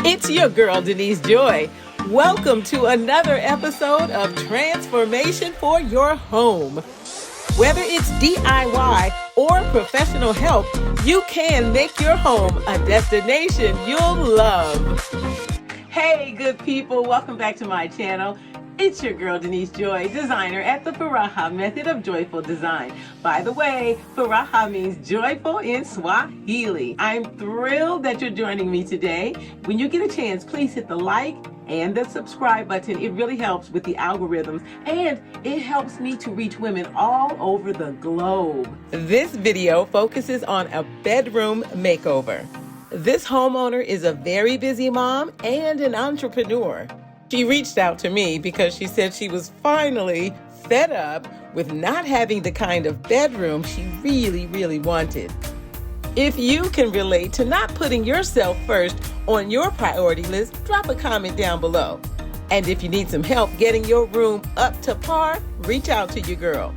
It's your girl, Denise Joy. Welcome to another episode of Transformation for Your Home. Whether it's DIY or professional help, you can make your home a destination you'll love. Hey, good people. Welcome back to my channel. It's your girl, Denise Joy, designer at the Furaha Method of Joyful Design. By the way, Furaha means joyful in Swahili. I'm thrilled that you're joining me today. When you get a chance, please hit the like and the subscribe button. It really helps with the algorithms and it helps me to reach women all over the globe. This video focuses on a bedroom makeover. This homeowner is a very busy mom and an entrepreneur. She reached out to me because she said she was finally fed up with not having the kind of bedroom she really wanted. If you can relate to not putting yourself first on your priority list, drop a comment down below. And if you need some help getting your room up to par, reach out to your girl.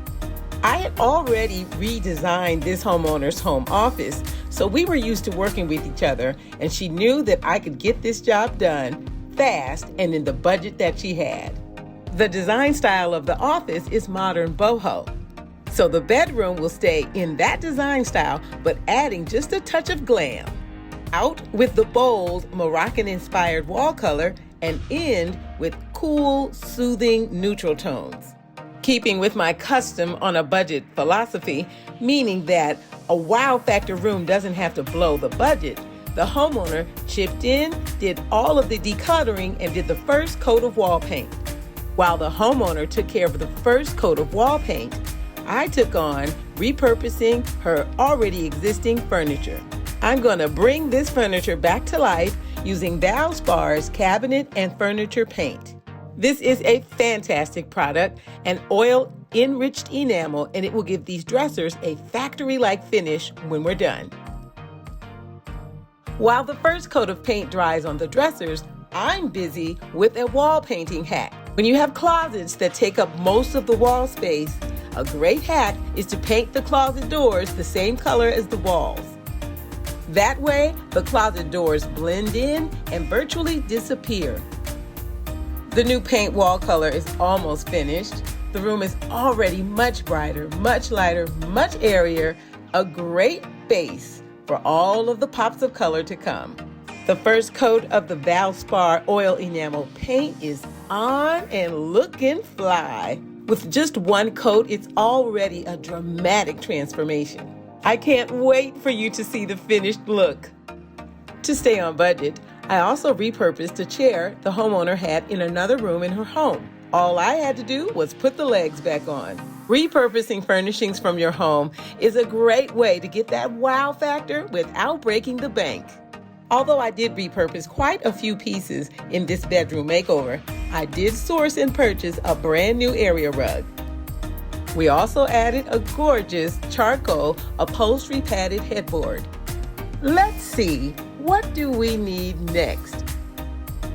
I had already redesigned this homeowner's home office, so we were used to working with each other, and she knew that I could get this job done fast and in the budget that she had. The design style of the office is modern boho. So the bedroom will stay in that design style, but adding just a touch of glam. Out with the bold Moroccan-inspired wall color and end with cool, soothing neutral tones. Keeping with my custom on a budget philosophy, meaning that a wow factor room doesn't have to blow the budget, the homeowner chipped in, did all of the decluttering, and did the first coat of wall paint. While the homeowner took care of the first coat of wall paint, I took on repurposing her already existing furniture. I'm going to bring this furniture back to life using Valspar's cabinet and furniture paint. This is a fantastic product, an oil-enriched enamel, and it will give these dressers a factory-like finish when we're done. While the first coat of paint dries on the dressers, I'm busy with a wall painting hack. When you have closets that take up most of the wall space, a great hack is to paint the closet doors the same color as the walls. That way, the closet doors blend in and virtually disappear. The new paint wall color is almost finished. The room is already much brighter, much lighter, much airier, a great base for all of the pops of color to come. The first coat of the Valspar oil enamel paint is on and looking fly. With just one coat, it's already a dramatic transformation. I can't wait for you to see the finished look. To stay on budget, I also repurposed a chair the homeowner had in another room in her home. All I had to do was put the legs back on. Repurposing furnishings from your home is a great way to get that wow factor without breaking the bank. Although I did repurpose quite a few pieces in this bedroom makeover, I did source and purchase a brand new area rug. We also added a gorgeous charcoal upholstery padded headboard. Let's see, what do we need next?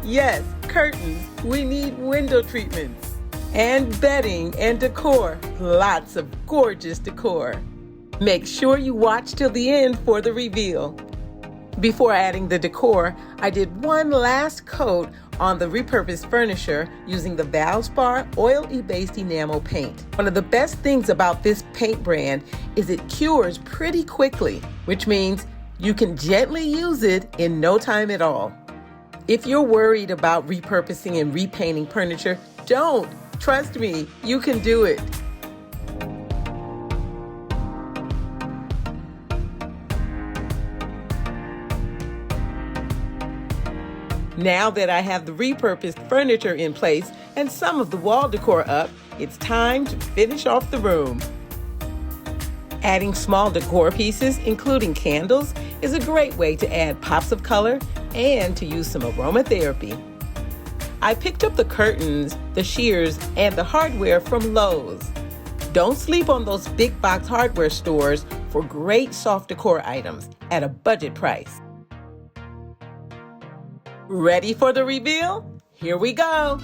Yes, curtains. We need window treatments. And bedding and decor. Lots of gorgeous decor. Make sure you watch till the end for the reveal. Before adding the decor, I did one last coat on the repurposed furniture using the Valspar oil-based enamel paint. One of the best things about this paint brand is it cures pretty quickly, which means you can gently use it in no time at all. If you're worried about repurposing and repainting furniture, don't. Trust me, you can do it. Now that I have the repurposed furniture in place and some of the wall decor up, it's time to finish off the room. Adding small decor pieces, including candles, is a great way to add pops of color and to use some aromatherapy. I picked up the curtains, the shears, and the hardware from Lowe's. Don't sleep on those big box hardware stores for great soft decor items at a budget price. Ready for the reveal? Here we go.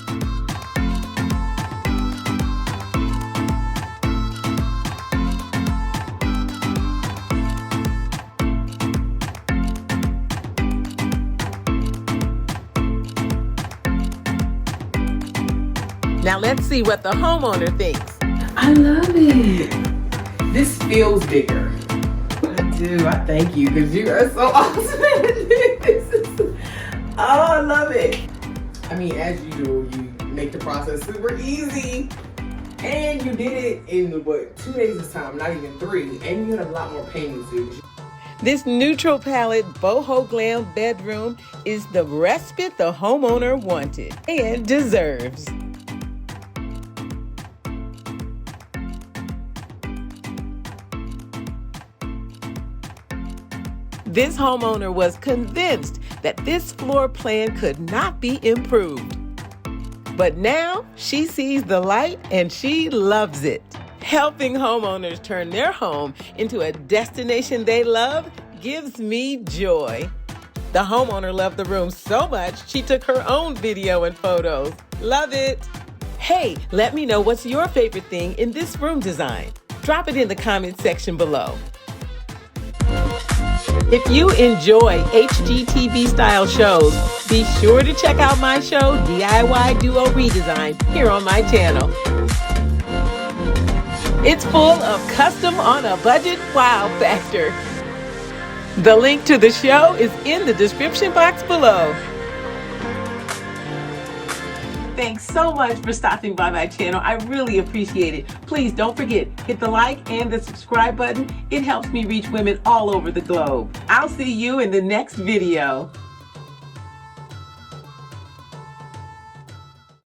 Now let's see what the homeowner thinks. I love it. This feels bigger. I do. I thank you because you are so awesome at this. Oh, I love it. I mean, as usual, you make the process super easy. And you did it in, 2 days this time, not even 3. And you had a lot more paintings to do. This neutral palette Boho Glam bedroom is the respite the homeowner wanted and deserves. This homeowner was convinced that this floor plan could not be improved. But now she sees the light and she loves it. Helping homeowners turn their home into a destination they love gives me joy. The homeowner loved the room so much, she took her own video and photos. Love it. Hey, let me know what's your favorite thing in this room design. Drop it in the comment section below. If you enjoy HGTV style shows, be sure to check out my show, DIY DUO Redesign, here on my channel. It's full of custom on a budget wow factor. The link to the show is in the description box below. Thanks so much for stopping by my channel. I really appreciate it. Please don't forget, hit the like and the subscribe button. It helps me reach women all over the globe. I'll see you in the next video.